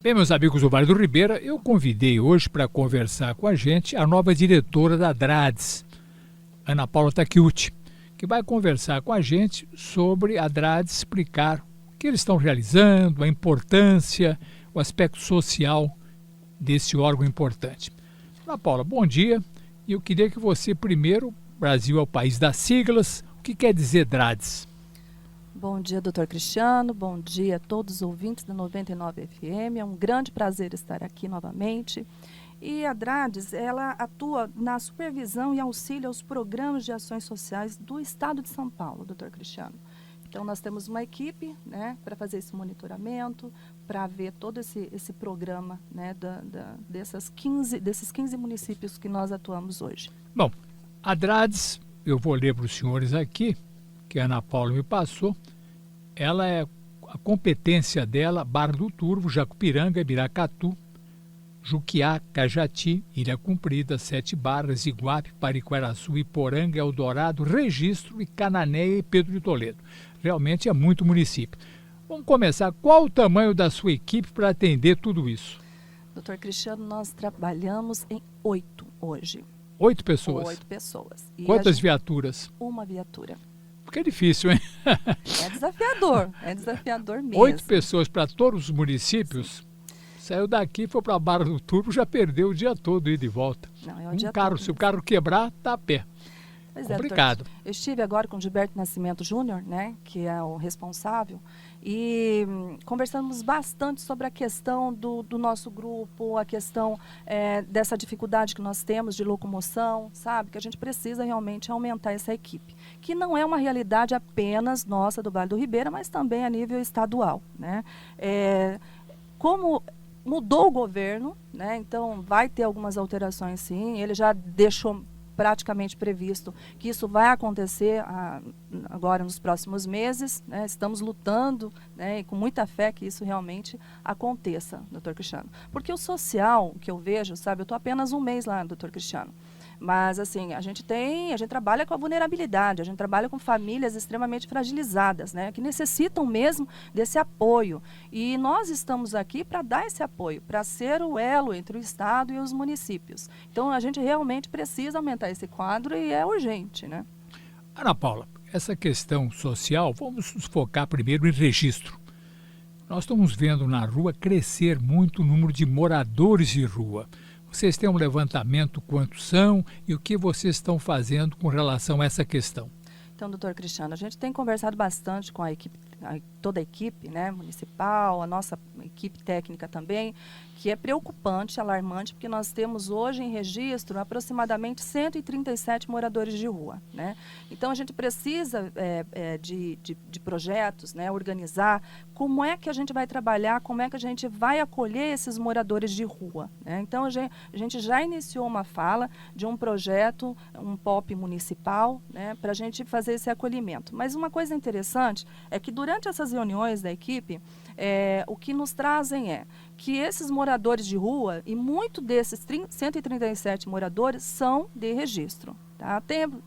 Bem, meus amigos do Vale do Ribeira, eu convidei hoje para conversar com a gente a nova diretora da DRADES, Ana Paula Takeuchi, que vai conversar com a gente sobre a DRADES, explicar o que eles estão realizando, a importância, o aspecto social desse órgão importante. Ana Paula, bom dia. E eu queria que você primeiro, Brasil é o país das siglas, o que quer dizer DRADES? Bom dia, doutor Cristiano. Bom dia a todos os ouvintes da 99 FM. É um grande prazer estar aqui novamente. E a DRADES, ela atua na supervisão e auxílio aos programas de ações sociais do Estado de São Paulo, doutor Cristiano. Então, nós temos uma equipe, né, para fazer esse monitoramento, para ver todo esse programa, né, desses 15 municípios que nós atuamos hoje. Bom, a DRADES, eu vou ler para os senhores aqui, que a Ana Paula me passou, ela é a competência dela, Barra do Turvo, Jacupiranga, Biracatu, Juquiá, Cajati, Ilha Comprida, Sete Barras, Iguape, Pariquaraçu, Iporanga, Eldorado, Registro e Cananéia e Pedro de Toledo. Realmente é muito município. Vamos começar. Qual o tamanho da sua equipe para atender tudo isso? Doutor Cristiano, nós trabalhamos em 8 hoje. 8 pessoas? 8 pessoas. E quantas viaturas? Uma viatura. Porque é difícil, hein? É desafiador mesmo. 8 pessoas para todos os municípios? Sim. Saiu daqui, foi para a Barra do Turvo, já perdeu o dia todo ir de volta. Não, se o carro quebrar, está a pé. Pois complicado. Doutor, eu estive agora com o Gilberto Nascimento Júnior, né, que é o responsável, e conversamos bastante sobre a questão do nosso grupo, a questão dessa dificuldade que nós temos de locomoção, sabe? Que a gente precisa realmente aumentar essa equipe, que não é uma realidade apenas nossa do Vale do Ribeira, mas também a nível estadual, né? Como mudou o governo, né? Então vai ter algumas alterações, sim. Ele já deixou praticamente previsto que isso vai acontecer agora nos próximos meses, né? Estamos lutando, né, e com muita fé que isso realmente aconteça, doutor Cristiano. Porque o social que eu vejo, sabe, eu estou apenas um mês lá, doutor Cristiano. Mas, assim, a gente trabalha com a vulnerabilidade, a gente trabalha com famílias extremamente fragilizadas, né, que necessitam mesmo desse apoio. E nós estamos aqui para dar esse apoio, para ser o elo entre o Estado e os municípios. Então, a gente realmente precisa aumentar esse quadro e é urgente, né? Ana Paula, essa questão social, vamos nos focar primeiro em registro. Nós estamos vendo na rua crescer muito o número de moradores de rua. Vocês têm um levantamento quantos são e o que vocês estão fazendo com relação a essa questão? Então, doutor Cristiano, a gente tem conversado bastante com a equipe, toda a equipe, né, municipal, a nossa equipe técnica também, que é preocupante, alarmante, porque nós temos hoje em registro aproximadamente 137 moradores de rua, né? Então, a gente precisa de projetos, né, organizar como é que a gente vai trabalhar, como é que a gente vai acolher esses moradores de rua, né? Então, a gente já iniciou uma fala de um projeto, um POP municipal, né, para a gente fazer esse acolhimento. Mas uma coisa interessante é que durante essas reuniões da equipe, o que nos trazem é que esses moradores de rua, e muito desses 137 moradores são de registro. Tá?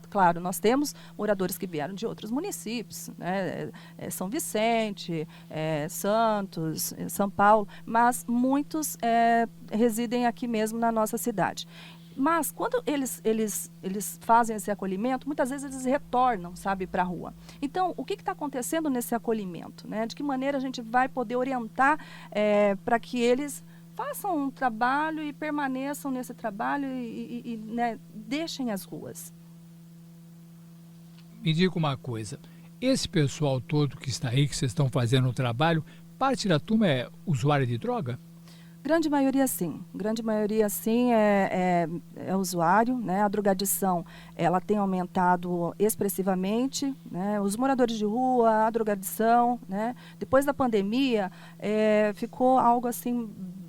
Claro, nós temos moradores que vieram de outros municípios, né? São Vicente, Santos, São Paulo, mas muitos residem aqui mesmo na nossa cidade. Mas quando eles fazem esse acolhimento, muitas vezes eles retornam, sabe, para a rua. Então, o que está acontecendo nesse acolhimento, né? De que maneira a gente vai poder orientar para que eles façam um trabalho e permaneçam nesse trabalho e né, deixem as ruas? Me diga uma coisa, esse pessoal todo que está aí, que vocês estão fazendo o trabalho, parte da turma é usuária de droga? Grande maioria sim, é usuário, né? A drogadição, ela tem aumentado expressivamente, né? Os moradores de rua, a drogadição, né? Depois da pandemia, ficou algo assim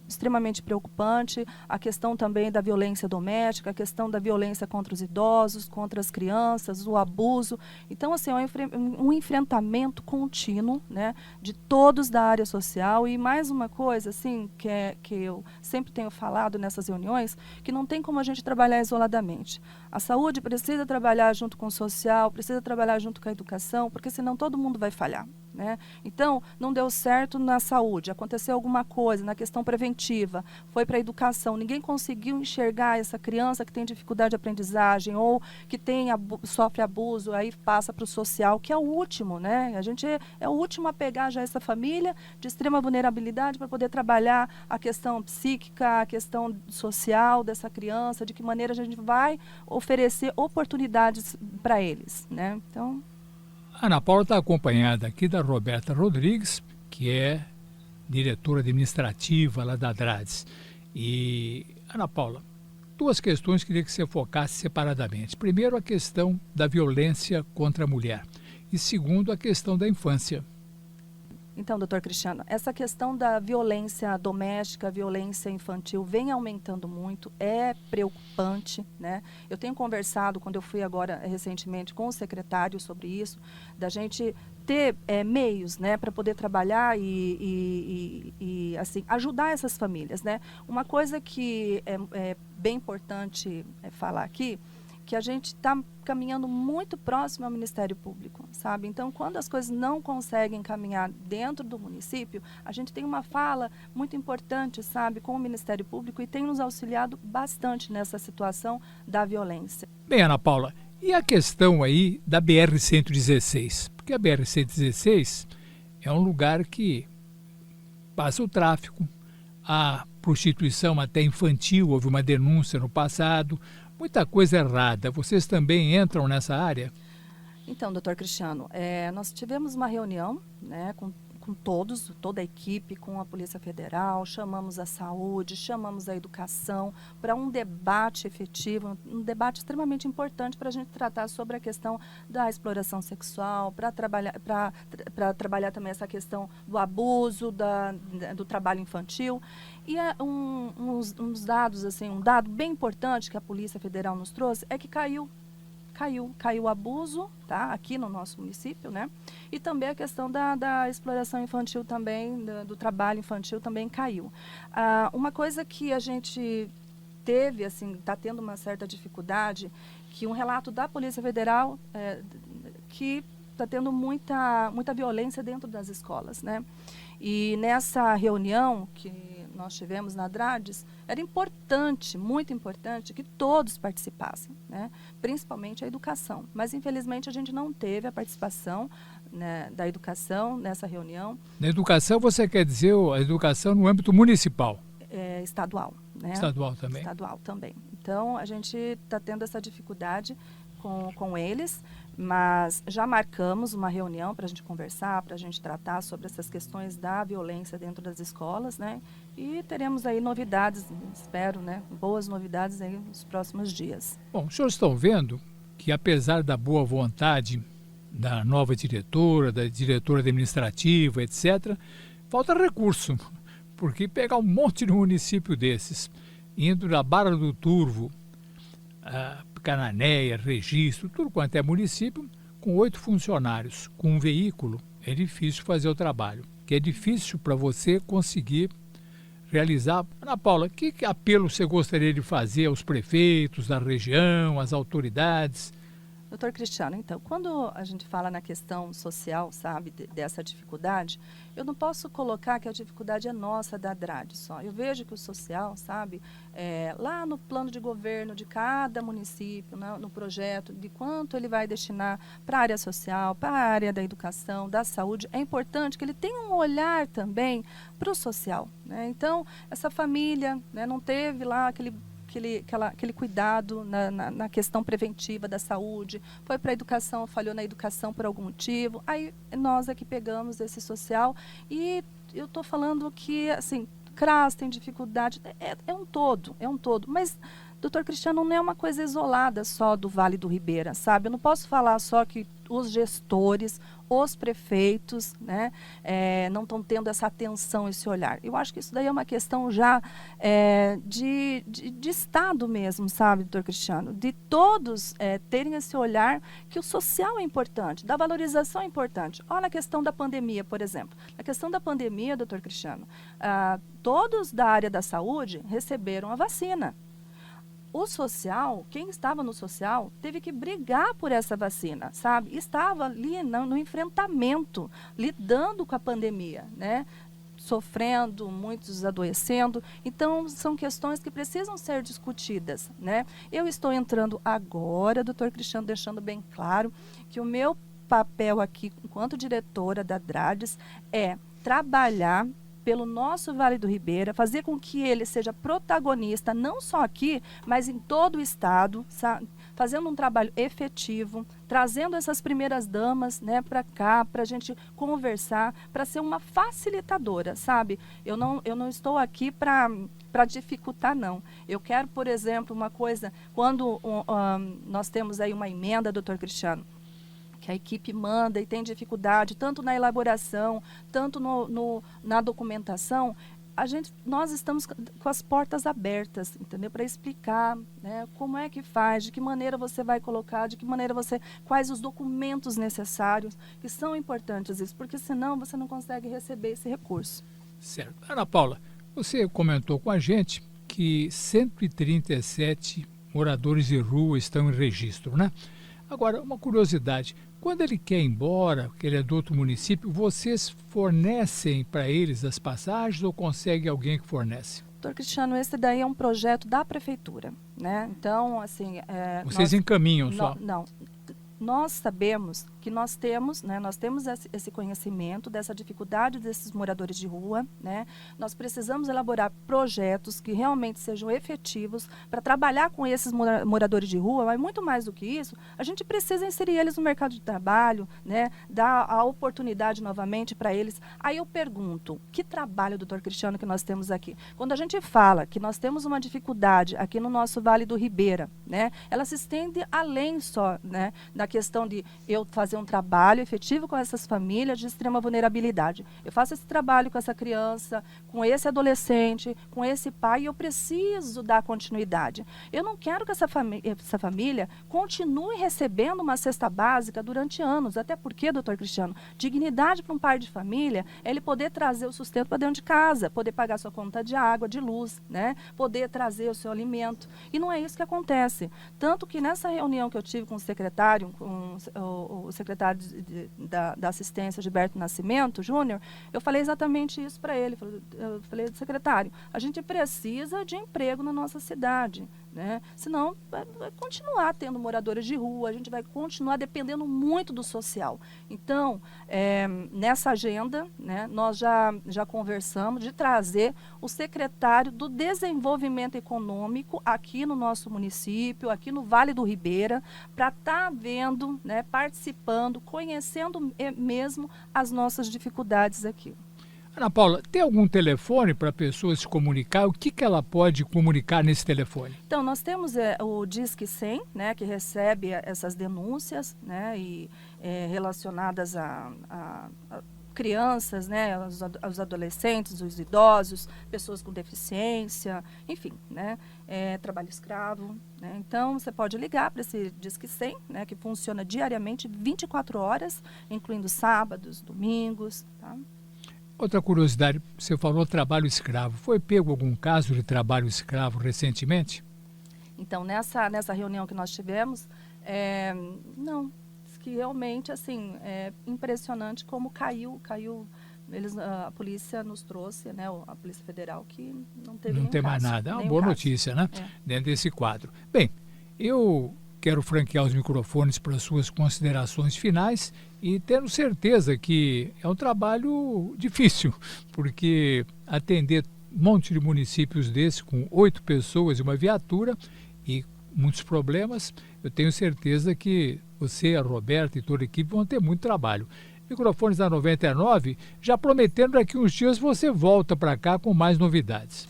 extremamente preocupante, a questão também da violência doméstica, a questão da violência contra os idosos, contra as crianças, o abuso. Então, assim, é um enfrentamento contínuo, né, de todos da área social. E mais uma coisa, assim, que eu sempre tenho falado nessas reuniões, que não tem como a gente trabalhar isoladamente. A saúde precisa trabalhar junto com o social, precisa trabalhar junto com a educação, porque senão todo mundo vai falhar. né? Então, não deu certo na saúde, aconteceu alguma coisa na questão preventiva, foi para a educação, ninguém conseguiu enxergar essa criança que tem dificuldade de aprendizagem ou que sofre abuso, aí passa para o social, que é o último, né? A gente é o último a pegar já essa família de extrema vulnerabilidade para poder trabalhar a questão psíquica, a questão social dessa criança, de que maneira a gente vai oferecer oportunidades para eles, né? Então... A Ana Paula está acompanhada aqui da Roberta Rodrigues, que é diretora administrativa lá da ADRADES. E, Ana Paula, duas questões que queria que você focasse separadamente. Primeiro, a questão da violência contra a mulher. E segundo, a questão da infância. Então, doutor Cristiano, essa questão da violência doméstica, violência infantil vem aumentando muito, é preocupante, né? Eu tenho conversado, quando eu fui agora recentemente com o secretário sobre isso, da gente ter meios, né, para poder trabalhar e assim, ajudar essas famílias, né? Uma coisa que é bem importante falar aqui, que a gente está caminhando muito próximo ao Ministério Público, sabe? Então, quando as coisas não conseguem caminhar dentro do município, a gente tem uma fala muito importante, sabe, com o Ministério Público e tem nos auxiliado bastante nessa situação da violência. Bem, Ana Paula, e a questão aí da BR-116? Porque a BR-116 é um lugar que passa o tráfico, a prostituição até infantil, houve uma denúncia no passado, muita coisa errada. Vocês também entram nessa área? Então, doutor Cristiano, nós tivemos uma reunião, né, com toda a equipe, com a Polícia Federal, chamamos a saúde, chamamos a educação para um debate efetivo, um debate extremamente importante para a gente tratar sobre a questão da exploração sexual, para trabalhar também essa questão do abuso, do trabalho infantil. E uns dados, assim, um dado bem importante que a Polícia Federal nos trouxe é que caiu o abuso, tá, aqui no nosso município, né? E também a questão da exploração infantil também, do trabalho infantil também caiu. Uma coisa que a gente teve, assim, está tendo uma certa dificuldade, que um relato da Polícia Federal que está tendo muita violência dentro das escolas, né? E nessa reunião que nós tivemos na ADRADES, era importante, muito importante, que todos participassem, né? Principalmente a educação. Mas, infelizmente, a gente não teve a participação, né, da educação nessa reunião. Na educação, você quer dizer a educação no âmbito municipal? Estadual, né? Estadual também. Estadual também. Então, a gente está tendo essa dificuldade com eles, mas já marcamos uma reunião para a gente conversar, para a gente tratar sobre essas questões da violência dentro das escolas, né? E teremos aí novidades, espero, né? Boas novidades aí nos próximos dias. Bom, os senhores estão vendo que, apesar da boa vontade da nova diretora, da diretora administrativa, etc., falta recurso, porque pegar um monte de município desses, indo da Barra do Turvo, Cananéia, Registro, tudo quanto é município, com 8 funcionários, com um veículo, é difícil fazer o trabalho. Que é difícil para você conseguir realizar. Ana Paula, que apelo você gostaria de fazer aos prefeitos da região, às autoridades? Doutor Cristiano, então, quando a gente fala na questão social, sabe, dessa dificuldade, eu não posso colocar que a dificuldade é nossa da ADRADES só. Eu vejo que o social, sabe, lá no plano de governo de cada município, no projeto, de quanto ele vai destinar para a área social, para a área da educação, da saúde, é importante que ele tenha um olhar também para o social, né? Então, essa família, né, não teve lá aquele cuidado na questão preventiva da saúde, foi para a educação, falhou na educação por algum motivo, aí nós aqui pegamos esse social e eu estou falando que, assim, CRAS tem dificuldade, é um todo, mas, doutor Cristiano, não é uma coisa isolada só do Vale do Ribeira, sabe? Eu não posso falar só que os gestores, os prefeitos, né, não estão tendo essa atenção, esse olhar. Eu acho que isso daí é uma questão já de Estado mesmo, sabe, doutor Cristiano? De todos terem esse olhar que o social é importante, da valorização é importante. Olha a questão da pandemia, por exemplo. Na questão da pandemia, doutor Cristiano, todos da área da saúde receberam a vacina. o social, quem estava no social, teve que brigar por essa vacina, sabe? Estava ali no enfrentamento, lidando com a pandemia, né? Sofrendo, muitos adoecendo. Então, são questões que precisam ser discutidas, né? Eu estou entrando agora, doutor Cristiano, deixando bem claro que o meu papel aqui, enquanto diretora da DRADES, é trabalhar pelo nosso Vale do Ribeira, fazer com que ele seja protagonista, não só aqui, mas em todo o estado, fazendo um trabalho efetivo, trazendo essas primeiras damas, né, para cá, para a gente conversar, para ser uma facilitadora, sabe? Eu não estou aqui para dificultar, não. Eu quero, por exemplo, uma coisa, quando nós temos aí uma emenda, doutor Cristiano, que a equipe manda e tem dificuldade, tanto na elaboração, tanto na documentação, nós estamos com as portas abertas, entendeu? Para explicar, né, como é que faz, de que maneira você vai colocar, quais os documentos necessários, que são importantes isso, porque senão você não consegue receber esse recurso. Certo. Ana Paula, você comentou com a gente que 137 moradores de rua estão em registro, né? Agora, uma curiosidade, quando ele quer ir embora, que ele é do outro município, vocês fornecem para eles as passagens ou consegue alguém que fornece? Doutor Cristiano, esse daí é um projeto da prefeitura, né? Então, assim... Vocês encaminham só? Não. Nós sabemos que nós temos esse conhecimento dessa dificuldade desses moradores de rua, né? Nós precisamos elaborar projetos que realmente sejam efetivos para trabalhar com esses moradores de rua, mas muito mais do que isso, a gente precisa inserir eles no mercado de trabalho, né? Dar a oportunidade novamente para eles. Aí eu pergunto, que trabalho, doutor Cristiano, que nós temos aqui? Quando a gente fala que nós temos uma dificuldade aqui no nosso Vale do Ribeira, né? Ela se estende além só, né, da questão de eu fazer um trabalho efetivo com essas famílias de extrema vulnerabilidade. Eu faço esse trabalho com essa criança, com esse adolescente, com esse pai, e eu preciso dar continuidade. Eu não quero que essa família continue recebendo uma cesta básica durante anos, até porque, doutor Cristiano, dignidade para um pai de família é ele poder trazer o sustento para dentro de casa, poder pagar sua conta de água, de luz, né? Poder trazer o seu alimento. E não é isso que acontece. Tanto que nessa reunião que eu tive com o secretário, com o secretário da assistência, Gilberto Nascimento Júnior, eu falei exatamente isso para ele. Eu falei, secretário, a gente precisa de emprego na nossa cidade, né? Senão vai continuar tendo moradores de rua, a gente vai continuar dependendo muito do social. Então, nessa agenda, né, nós já conversamos de trazer o secretário do Desenvolvimento Econômico aqui no nosso município, aqui no Vale do Ribeira, para estar vendo, né, participando, conhecendo mesmo as nossas dificuldades aqui. Ana Paula, tem algum telefone para a pessoa se comunicar? O que ela pode comunicar nesse telefone? Então, nós temos o Disque 100, né, que recebe essas denúncias, né, relacionadas a crianças, né, aos adolescentes, os idosos, pessoas com deficiência, enfim, né, trabalho escravo, né? Então, você pode ligar para esse Disque 100, né, que funciona diariamente, 24 horas, incluindo sábados, domingos, tá? Outra curiosidade, você falou trabalho escravo. Foi pego algum caso de trabalho escravo recentemente? Então, nessa reunião que nós tivemos, não, que realmente, assim, é impressionante como caiu, a polícia nos trouxe, né, a Polícia Federal, que não teve Não tem mais caso, nada. É uma nenhum boa caso. notícia, né? Dentro desse quadro. Bem, eu quero franquear os microfones para suas considerações finais e tendo certeza que é um trabalho difícil, porque atender um monte de municípios desse com 8 pessoas e uma viatura e muitos problemas, eu tenho certeza que você, a Roberta e toda a equipe vão ter muito trabalho. Microfones da 99, já prometendo daqui uns dias você volta para cá com mais novidades.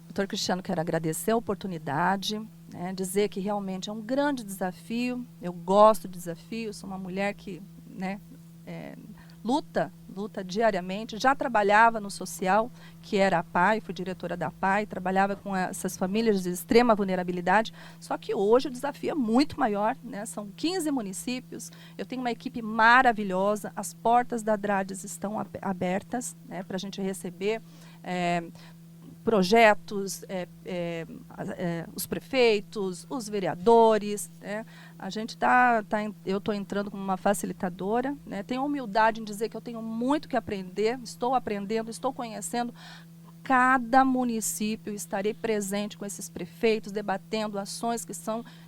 Doutor Cristiano, quero agradecer a oportunidade, né, dizer que realmente é um grande desafio, eu gosto de desafios, sou uma mulher que, né, luta diariamente, já trabalhava no social, que era a PAI, fui diretora da PAI, trabalhava com essas famílias de extrema vulnerabilidade, só que hoje o desafio é muito maior, né? São 15 municípios, eu tenho uma equipe maravilhosa, as portas da DRADES estão abertas, né, para a gente receber projetos, os prefeitos, os vereadores, né? A gente eu estou entrando como uma facilitadora, né? Tenho humildade em dizer que eu tenho muito que aprender, estou aprendendo, estou conhecendo. Cada município estarei presente com esses prefeitos, debatendo ações que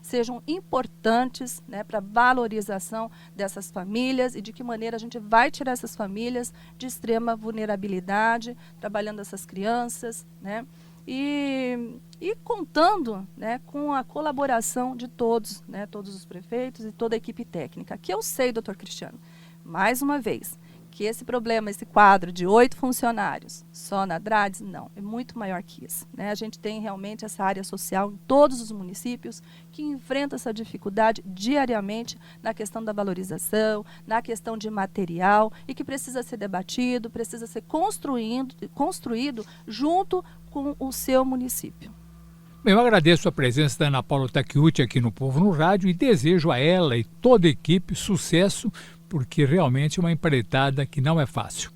sejam importantes, né, para a valorização dessas famílias e de que maneira a gente vai tirar essas famílias de extrema vulnerabilidade, trabalhando essas crianças, né, e contando, né, com a colaboração de todos, né, todos os prefeitos e toda a equipe técnica. Que eu sei, doutor Cristiano, mais uma vez, que esse problema, esse quadro de 8 funcionários só na Drades, não, é muito maior que isso, né? A gente tem realmente essa área social em todos os municípios que enfrenta essa dificuldade diariamente na questão da valorização, na questão de material e que precisa ser debatido, precisa ser construído junto com o seu município. Bem, eu agradeço a presença da Ana Paula Takeuchi aqui no Povo no Rádio e desejo a ela e toda a equipe sucesso, porque realmente é uma empreitada que não é fácil.